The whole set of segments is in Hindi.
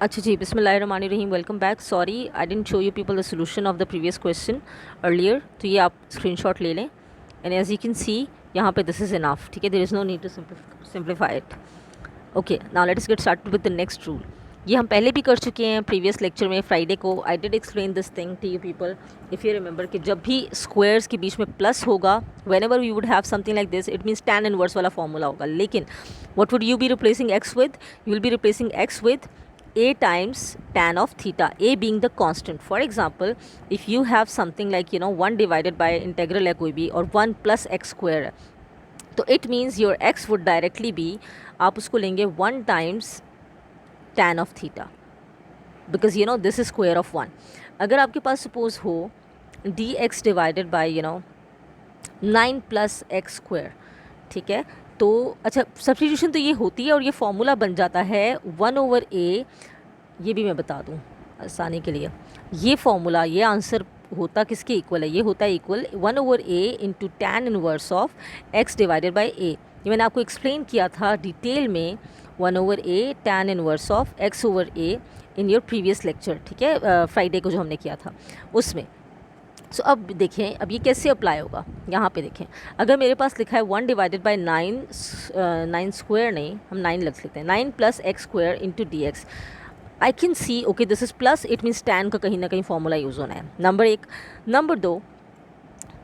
अच्छा जी, बिस्मिल्लाहिर्रहमानिर्रहीम। Welcome back. Sorry I didn't show you people the solution of the previous question earlier, तो ये आप स्क्रीनशॉट ले लें। And as you can see यहाँ पे दिस इज़ इनफ, ठीक है। There is no need to simplify it. Okay, now let us get started with the next rule. ये हम पहले भी कर चुके हैं प्रीवियस लेक्चर में, फ्राइडे को। I did explain this thing to you people if you remember कि जब भी स्क्वायर्स के बीच में प्लस होगा, whenever we would have something like this, it means tan inverse वाला फॉर्मूला होगा। लेकिन what would you be replacing x with? You will be replacing x with a times tan of theta, a being the constant. For example, if you have something like 1 divided by integral है कोई भी, और 1 plus x square है, तो it means your x would directly be, आप उसको लेंगे 1 times tan of theta, because this is square of 1. अगर आपके पास suppose हो dx divided by 9 plus x square, ठीक है। तो अच्छा, सब्स्टिट्यूशन तो ये होती है और ये फॉर्मूला बन जाता है 1/a। ये भी मैं बता दूँ आसानी के लिए, ये फॉर्मूला, ये आंसर होता किसके इक्वल है? ये होता है equal 1/a into tan inverse of x divided by a। ये मैंने आपको एक्सप्लेन किया था डिटेल में, 1/a tan inverse of x/a in your previous lecture, ठीक है, फ्राइडे को जो हमने किया था उसमें। सो अब देखें, अब ये कैसे अप्लाई होगा। यहाँ पे देखें, अगर मेरे पास लिखा है 1 डिवाइडेड बाई 9 स्क्वायर, नहीं हम 9 लिख लेते हैं, 9 plus x square into d x. I can see okay this is plus, it means tan का कहीं ना कहीं फॉर्मूला यूज़ होना है, number 1। Number 2,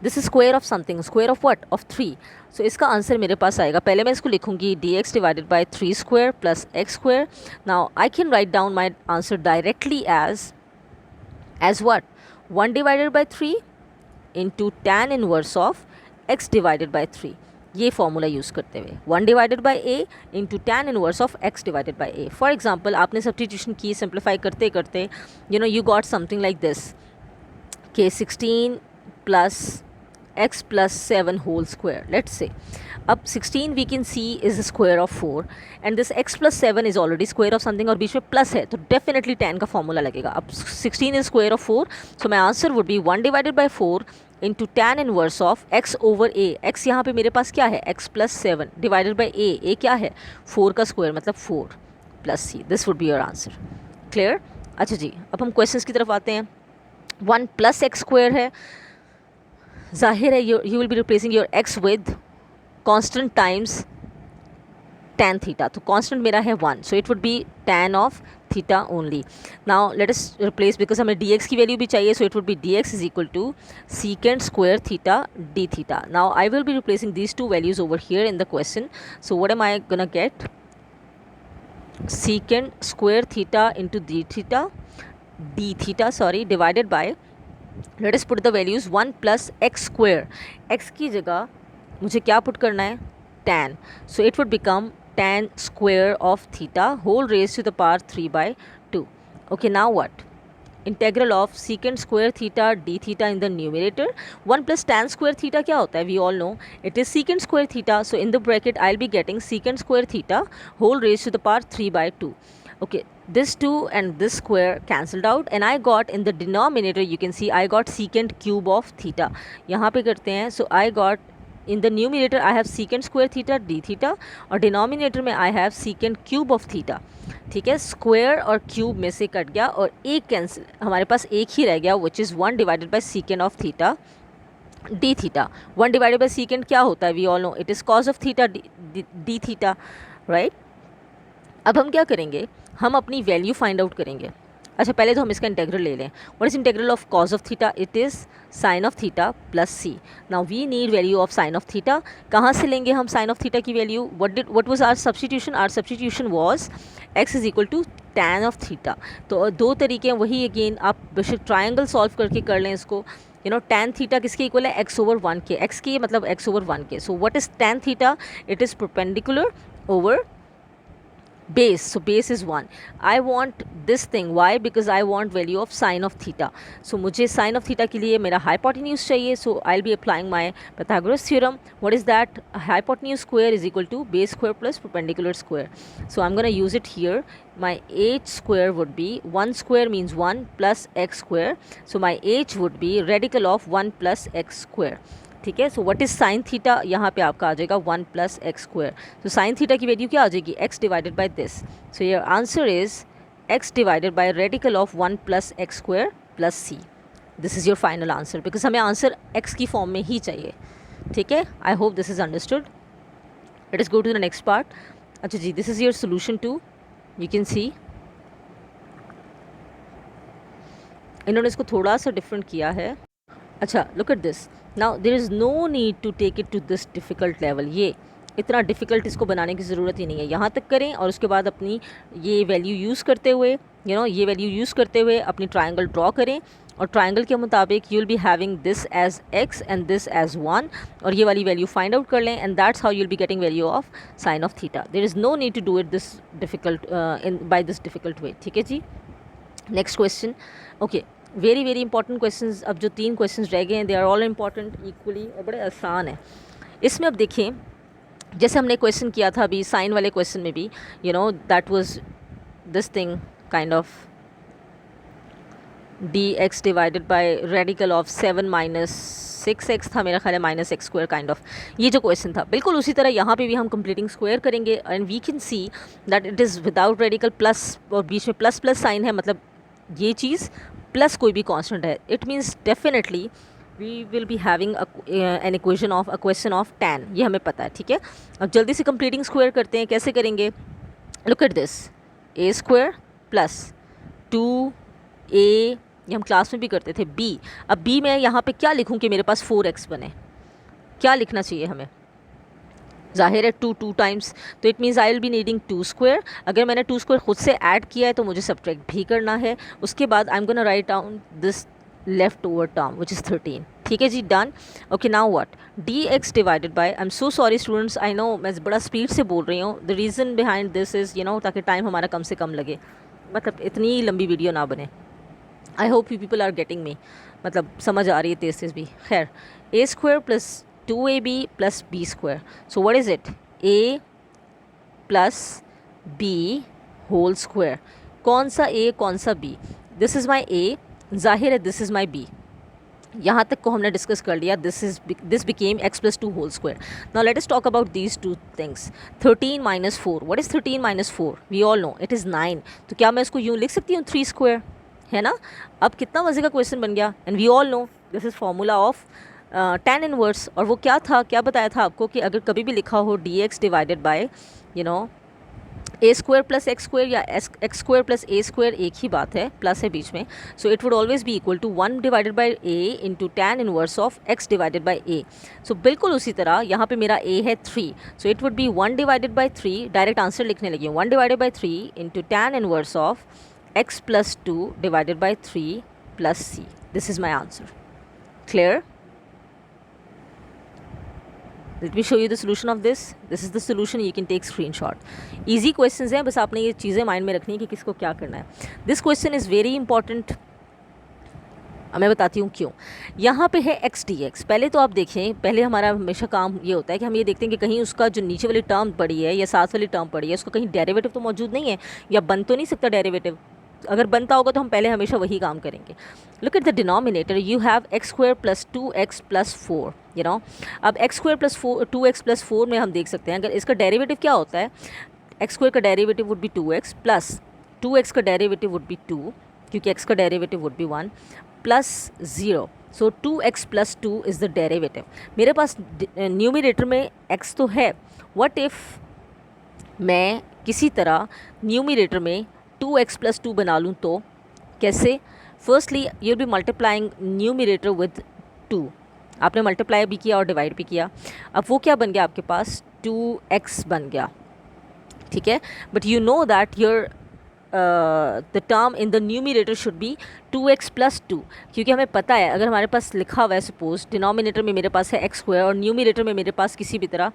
this is square of something, square of what? Of 3। So इसका आंसर मेरे पास आएगा, पहले मैं इसको लिखूंगी d x divided by 3 square plus x square. Now I can write down my answer directly as what? 1 divided by 3 into tan inverse of x divided by 3, ये फॉर्मूला यूज़ करते हुए 1 divided by a into tan inverse of x divided by a। For example आपने सब्स्टिट्यूशन की, सिंप्लीफाई करते करते you got something like this के 16 plus x plus 7 whole square, let's say. अब 16 we can see is square of 4 and this x plus 7 is already square of something और बीच में प्लस है, तो डेफिनेटली tan का फॉर्मूला लगेगा। अब 16 is square of 4, so my answer would be 1 divided by 4 into tan inverse of x over a। x यहाँ पे मेरे पास क्या है? x plus 7 divided by a क्या है? 4 का स्क्वायर मतलब 4 plus c। This would be your answer. Clear? अच्छा जी, अब हम क्वेश्चंस की तरफ आते हैं। 1 प्लस एक्स स्क्वायर है, जाहिर है you will be replacing your x with constant times tan theta, तो कांस्टेंट मेरा है 1, so it would be tan of theta only. Now let us replace, because हमें dx की वैल्यू भी चाहिए, so it would be dx is equal to secant square theta d theta. Now I will be replacing these two values over here in the question, so what am I gonna get? secant square theta into d theta sorry, divided by, let us put the values 1 plus x square, x की जगह मुझे क्या पुट करना है? tan, so it would become tan square of theta whole raised to the power 3 by 2. Okay, now what? Integral of secant square theta d theta in the numerator, 1 plus tan square theta क्या होता है? We all know it is secant square theta, so in the bracket I'll be getting secant square theta whole raised to the power 3 by 2. Okay, this 2 and this square cancelled out and I got in the denominator, you can see I got secant cube of theta। यहाँ पे करते हैं, so I got in the numerator I have secant square theta d theta और डिनोमिनेटर में I have secant cube of theta। ठीक है, स्क्वायर और क्यूब में से कट गया और एक कैंसिल, हमारे पास एक ही रह गया, which is 1 divided by secant of theta d theta. 1 divided by secant क्या होता है? We all know it is cos of theta d theta, right. अब हम क्या करेंगे? हम अपनी वैल्यू फाइंड आउट करेंगे। अच्छा, पहले तो हम इसका इंटेग्रल ले लें। What is integral of cos of theta? It is sine of theta plus C. Now we need value of sine of theta. कहाँ से लेंगे हम साइन ऑफ थीटा की value? What was our substitution? Our substitution was x is equal to tan of theta. तो दो तरीके हैं, वही अगेन आप बेशक ट्राइंगल सॉल्व करके कर लें इसको। tan थीटा किसके इक्वल है? x ओवर 1 के, x की मतलब x ओवर 1 के। सो what is tan theta? It is perpendicular over base, so base is 1. I want this thing, why? Because I want value of sine of theta, so मुझे sine of theta के लिए मेरा hypotenuse चाहिए, so I'll be applying my Pythagoras theorem. What is that? Hypotenuse square is equal to base square plus perpendicular square, so I'm gonna use it here. My h square would be 1 square means 1 plus x square, so my h would be radical of 1 plus x square। ठीक है, so what is sine theta? यहाँ पे आपका आ जाएगा 1 प्लस एक्स स्क्वायर। तो साइन थीटा की वैल्यू क्या आ जाएगी? x divided by this. So your answer is x divided by radical of 1 plus x square plus C. This is your final answer, because हमें आंसर x की फॉर्म में ही चाहिए। ठीक है, I hope this is understood. Let us go to the next part. अच्छा जी, this is your solution two, you can see इन्होंने इसको थोड़ा सा डिफरेंट किया है। अच्छा, look at this now, there is no need to take it to this difficult level. ये इतना डिफ़िकल्ट इसको बनाने की ज़रूरत ही नहीं है, यहाँ तक करें और उसके बाद अपनी ये वैल्यू यूज़ करते हुए ये वैल्यू यूज़ करते हुए अपनी ट्राइंगल ड्रॉ करें, और ट्राइंगल के मुताबिक you will be having this edge x and this edge 1, और ये वाली वैल्यू फाइंड आउट कर लें, and that's how you will be getting value of sine of theta. There is no need to do it this difficult by this difficult way. ठीक है जी, next question. Okay, very very important questions. अब जो 3 क्वेश्चंस रह गए हैं, they are all important equally और बड़े आसान है। इसमें अब देखें, जैसे हमने क्वेश्चन किया था अभी साइन वाले क्वेश्चन में भी, that was this thing kind of dx divided by radical of 7 minus 6x था मेरा ख्याल है, minus x square kind of, ये जो क्वेश्चन था। बिल्कुल उसी तरह यहाँ पे भी हम कंप्लीटिंग स्क्वायर करेंगे, and we can see that it is without radical plus, और बीच में प्लस प्लस साइन है, मतलब ये चीज़ प्लस कोई भी कांस्टेंट है, it means definitely we will be having an equation of a question of tan, ये हमें पता है। ठीक है, अब जल्दी से कंप्लीटिंग स्क्वायर करते हैं। कैसे करेंगे? Look at this, a square plus 2a, ये हम क्लास में भी करते थे, b। अब b में यहाँ पे क्या लिखूँ कि मेरे पास 4x बने? क्या लिखना चाहिए हमें? जाहिर है 2 टाइम्स, तो it means I will be needing 2 square. अगर मैंने 2 स्क्वायर खुद से ऐड किया है तो मुझे सब्ट्रैक्ट भी करना है। उसके बाद I am gonna write down this left over term which is 13। ठीक है जी, done. Okay, now what, dx divided by, I am so sorry students, I know मैं बड़ा स्पीड से बोल रही हूँ। The reason behind this is ताकि टाइम हमारा कम से कम लगे, मतलब इतनी लंबी वीडियो ना बने। I hope you people are getting me, मतलब समझ आ रही है तेज़ तेज़ भी। खैर, a square plus 2ab plus b square, so what is it? a plus b whole square. कौन सा a कौन सा b? This is my a, जाहिर है दिस इज़ माई b। यहाँ तक को हमने डिस्कस कर लिया। This became x plus 2 whole square. Now let us talk about these 2 things. 13 minus 4, what is 13 minus 4? We all know it is 9। तो क्या मैं इसको यूँ लिख सकती हूँ 3 स्क्वायर, है ना? अब कितना मज़े का क्वेश्चन बन गया। And we all know this is formula of tan inverse. और वो क्या था, क्या बताया था आपको कि अगर कभी भी लिखा हो dx divided by a square plus x square या x square plus a square, एक ही बात है, प्लस है बीच में, so it would always be equal to 1 divided by a into tan inverse of x divided by a। So बिल्कुल उसी तरह यहाँ पे मेरा a है 3, so it would be 1 divided by 3, direct answer लिखने लगी हूँ, 1 divided by 3 into tan inverse of x plus 2 divided by 3 plus c। This is my answer. Clear? Let me show you the solution of this. This is the solution. You can take screenshot. Easy questions हैं, बस आपने ये चीज़ें माइंड में रखनी है कि किसको क्या करना है। This question is very important. अब मैं बताती हूँ क्यों। यहाँ पे है x dx। पहले तो आप देखें, पहले हमारा हमेशा काम ये होता है कि हम ये देखते हैं कि कहीं उसका जो नीचे वाली टर्म पड़ी है या साथ वाली टर्म पड़ी है, उसका कहीं डेरिवेटिव तो मौजूद नहीं है, या बन तो नहीं सकता डेरिवेटिव। अगर बनता होगा तो हम पहले हमेशा वही काम करेंगे। Look at the denominator, you have x square plus 2x plus 4, अब x square plus 2x plus 4 में हम देख सकते हैं अगर इसका डेरिवेटिव क्या होता है, एक्स स्क्वायर का derivative would be 2x plus 2x का डेरिवेटिव वुड बी 2, क्योंकि x का derivative would be 1 plus 0, so 2x plus 2 is the derivative. मेरे पास न्यूमिनेटर में x तो है, व्हाट इफ़ मैं किसी तरह न्यूमिनेटर में 2x प्लस 2 बना लूँ तो कैसे? Firstly you be multiplying numerator with 2, आपने मल्टीप्लाई भी किया और डिवाइड भी किया। अब वो क्या बन गया आपके पास? 2x बन गया, ठीक है। But you know that your the term in the numerator should be 2x plus 2, क्योंकि हमें पता है अगर हमारे पास लिखा हुआ है सपोज डिनोमिनेटर में मेरे पास है एक्स स्क्वायर और न्यूमिनेटर में मेरे पास किसी भी तरह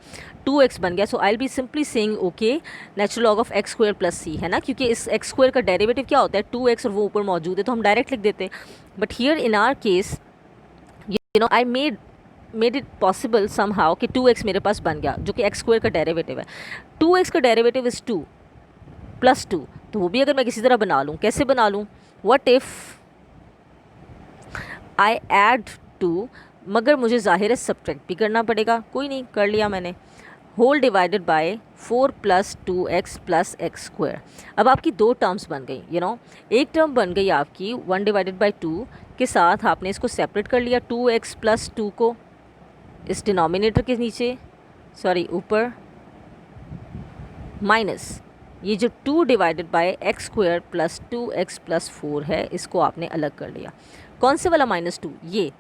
2x बन गया, so I will be simply saying okay natural log of x square plus C, है ना, क्योंकि इस एक्स स्क्वायर का डेरिवेटिव क्या होता है 2x और वो ऊपर मौजूद है तो हम डायरेक्ट लिख देते। But here in are case I made it possible somehow कि 2x मेरे पास बन गया जो कि एक्स स्क्वायर का डेरिवेटिव है। 2x का डेरिवेटिव इज़ 2 प्लस 2, तो वो भी अगर मैं किसी तरह बना लूँ, कैसे बना लूँ? व्हाट इफ़ आई ऐड 2, मगर मुझे ज़ाहिर है सब्ट्रैक्ट भी करना पड़ेगा, कोई नहीं कर लिया मैंने। Whole divided by 4 plus 2x plus x square. अब आपकी दो टर्म्स बन गई, एक टर्म बन गई आपकी 1 डिवाइडेड बाई 2 के साथ आपने इसको सेपरेट कर लिया 2x प्लस 2 को इस डिनोमिनेटर के नीचे, सॉरी ऊपर, माइनस ये जो 2 divided by x square plus 2x plus 4 है, इसको आपने अलग कर लिया। कौन से वाला -2?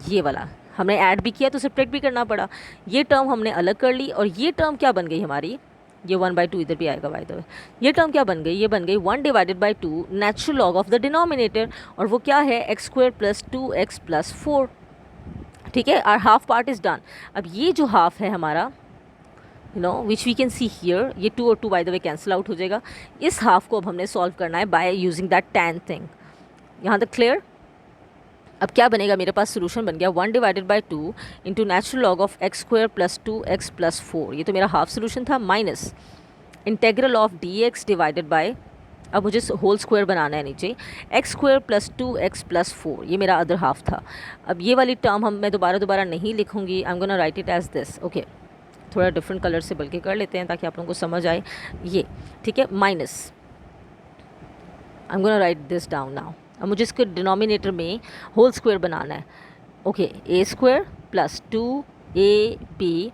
ये वाला हमने ऐड भी किया तो सब्ट्रैक्ट भी करना पड़ा। ये टर्म हमने अलग कर ली और ये टर्म क्या बन गई हमारी, ये 1/2 इधर भी आएगा बाय द वे। ये टर्म क्या बन गई, ये बन गई 1 divided by 2 natural log of the denominator, और वो क्या है x square plus 2x plus 4। ठीक है, our half part is done. अब ये जो हाफ है हमारा which we can see here, ये 2 और 2 by the way cancel out हो जाएगा। इस हाफ को अब हमने सॉल्व करना है by using that tan thing. यहाँ तक क्लियर? अब क्या बनेगा, मेरे पास सोल्यूशन बन गया 1 divided by 2 into natural log of x square plus 2x plus 4, ये तो मेरा हाफ सोल्यूशन था, minus integral of dx divided bye, अब मुझे होल स्क्वायर बनाना है नीचे, x square plus 2x plus 4, ये मेरा अदर हाफ था। अब ये वाली टर्म मैं दोबारा नहीं लिखूँगी, I am gonna write it as this. Okay, थोड़ा डिफरेंट कलर से बल्कि कर लेते हैं ताकि आप लोगों को समझ आए ये। ठीक है, minus, I am gonna write this down now. अब मुझे इसके डिनोमिनेटर में होल स्क्वायर बनाना है। Okay, a square plus 2ab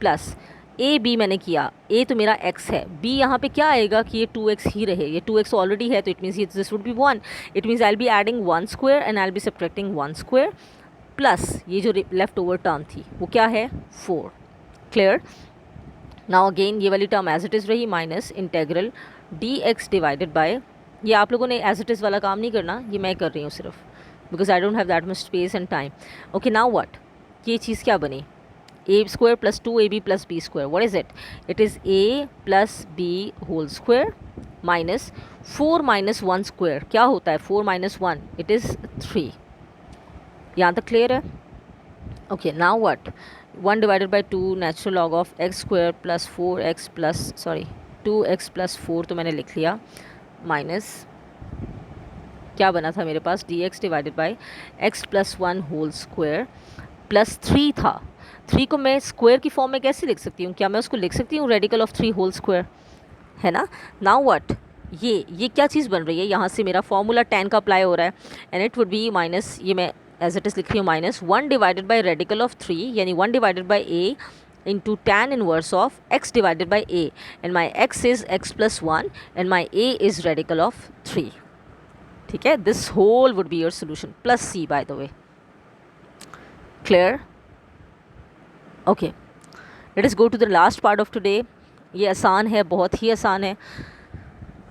plus a b मैंने किया, ए तो मेरा x है, b यहाँ पे क्या आएगा कि ये 2x ही रहे, ये 2x ऑलरेडी है तो it means this would be 1, it means I will be adding 1 square and I will B subtracting 1 square plus ये जो लेफ्ट ओवर टर्म थी वो क्या है 4। क्लियर? नाउ अगेन ये वाली टर्म एज इट इज़ रही, minus integral dx divided bye, ये आप लोगों ने एज इट इज़ वाला काम नहीं करना, ये मैं कर रही हूँ सिर्फ because I don't have that much space and time. Okay, now what, ये चीज़ क्या बनी, a square plus 2ab plus b square, what is it, it is a plus b whole square minus 4 minus 1 square, क्या होता है 4 माइनस 1, इट इज़ 3। यहाँ तक क्लियर है? Okay, now what, 1 divided by 2 natural log of x square plus 4x plus 2x plus 4 तो मैंने लिख लिया, माइनस क्या बना था मेरे पास dx divided by x plus 1 whole square plus 3 था। 3 को मैं स्क्वायर की फॉर्म में कैसे लिख सकती हूँ, क्या मैं उसको लिख सकती हूँ रेडिकल ऑफ 3 होल स्क्वायर, है ना? नाउ व्हाट, ये क्या चीज़ बन रही है, यहाँ से मेरा फॉर्मूला tan का अप्लाई हो रहा है and it would B minus, ये मैं एज इट इज़ लिख रही हूँ, minus 1 divided by radical of 3 यानी 1 divided by a into tan inverse of x divided by a, and my x is x plus 1 and my a is radical of 3. ठीक है, this whole would be your solution plus c by the way. Clear? Okay, let us go to the last part of today. ये आसान है, बहुत ही आसान है।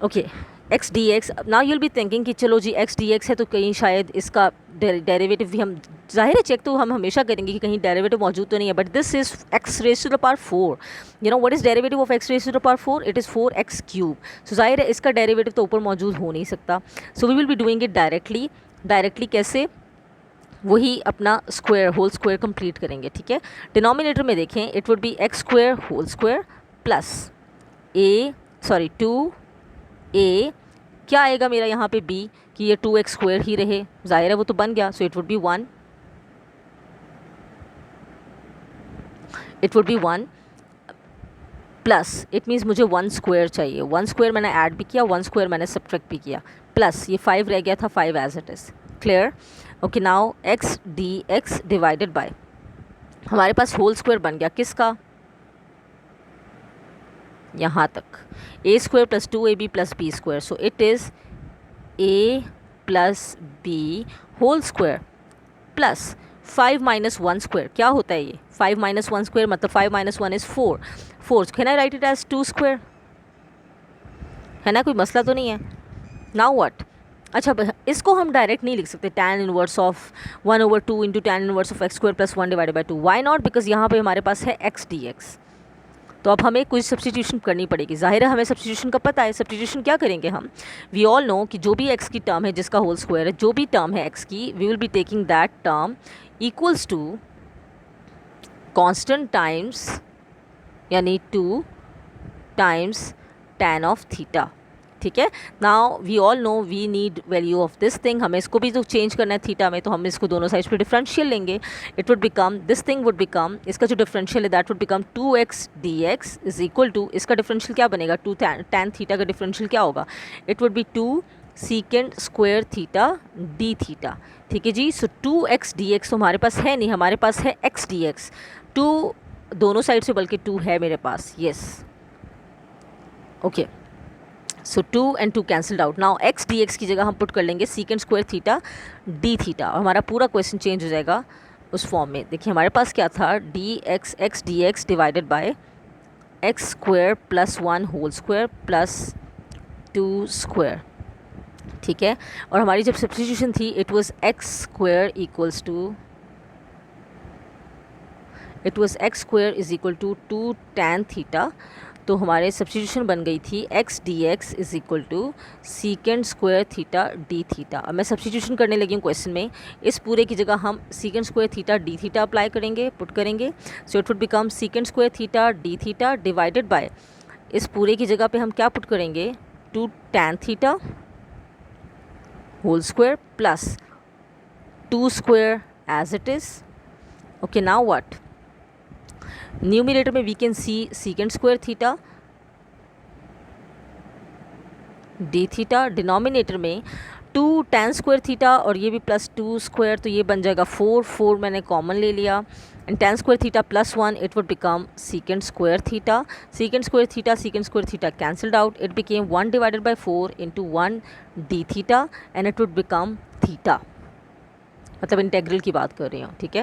Okay, x dx, now you'll be thinking कि चलो जी x dx है तो कहीं शायद इसका डेरिवेटिव भी हम, जाहिर है चेक तो हम हमेशा करेंगे कि कहीं डेरिवेटिव मौजूद तो नहीं है, but this is x raise to the power 4, you know what is derivative of x raise to the power 4, it is 4x cube. So जाहिर है इसका डेरिवेटिव तो ऊपर मौजूद हो नहीं सकता, so we will be doing it directly कैसे, वही अपना स्क्वायर होल स्क्वायर कंप्लीट करेंगे। ठीक है, डिनोमिनेटर में देखें, it would be x square whole square plus 2a, क्या आएगा मेरा यहाँ पे b, कि ये 2x स्क्वायर ही रहे, जाहिर है वो तो बन गया, सो it would be 1, it would be 1 plus, it means मुझे 1 स्क्वायर चाहिए, 1 स्क्वायर मैंने ऐड भी किया, 1 स्क्वायर मैंने सब्ट्रैक्ट भी किया, प्लस ये 5 रह गया था, 5 as it is. Clear? Okay, now x dx divided by, हमारे पास होल स्क्वायर बन गया किसका, यहाँ तक, a square plus 2ab plus b square, so it is a plus b whole square plus 5 minus 1 square, क्या होता है ये 5 माइनस 1 स्क्वायर, मतलब 5 minus 1 is 4, can I write it as 2 square, है ना, कोई मसला तो नहीं है। नाउ व्हाट, अच्छा इसको हम डायरेक्ट नहीं लिख सकते, tan inverse of 1/2 into tan inverse of x square plus 1 divided by 2, why not, because यहाँ पे हमारे पास है x dx, तो अब हमें कुछ सब्स्टिट्यूशन करनी पड़ेगी, जाहिर है हमें सब्स्टिट्यूशन का पता है। सब्स्टिट्यूशन क्या करेंगे हम, वी ऑल नो कि जो भी x की टर्म है जिसका होल स्क्वायर है, जो भी टर्म है x की, we will be taking that term equals to constant times, यानी 2 टाइम्स tan ऑफ थीटा। ठीक है। Now we all know we need value of this thing, हमें इसको भी तो चेंज करना है थीटा में, तो हम इसको दोनों साइड्स पे डिफरेंशियल लेंगे। It would become, this thing would become, इसका जो डिफरेंशियल है that would become 2x dx is equal to, इसका डिफरेंशियल क्या बनेगा, 2 tan थीटा का डिफरेंशियल क्या होगा, it would be 2 secant square theta d theta. ठीक है जी। सो 2x dx तो हमारे पास है नहीं, हमारे पास है x dx, 2 दोनों साइड से बल्कि 2 है मेरे पास, yes okay. So 2 and 2 cancelled out. Now x dx की जगह हम पुट कर लेंगे secant square theta d theta, और हमारा पूरा क्वेश्चन चेंज हो जाएगा उस फॉर्म में। देखिए हमारे पास क्या था, dx x dx divided by x square plus 1 whole square plus 2 square. ठीक है, और हमारी जब सब्स्टिट्यूशन थी it was x square equals to, it was x square is equal to 2 tan theta, तो हमारे सब्स्टिट्यूशन बन गई थी x dx is equal to secant square theta d theta. अब मैं सब्स्टिट्यूशन करने लगी हूँ क्वेश्चन में, इस पूरे की जगह हम सीकेंड square theta d theta apply करेंगे, पुट करेंगे। सो it would become सीकेंड square theta d theta divided by, इस पूरे की जगह पे हम क्या पुट करेंगे, 2 tan theta whole square plus 2 square as it is. Okay, now what, numerator में we can see secant square theta d theta, denominator में 2 tan स्क्वायर थीटा और ये भी प्लस 2 स्क्वायर, तो ये बन जाएगा 4 मैंने कॉमन ले लिया, and tan square theta plus 1 it would become सीकेंड square theta, सीकेंड square theta cancelled out, it became 1 divided by 4 into 1 D theta and it would become theta, मतलब इंटेग्रल की बात कर रही हूँ। ठीक है।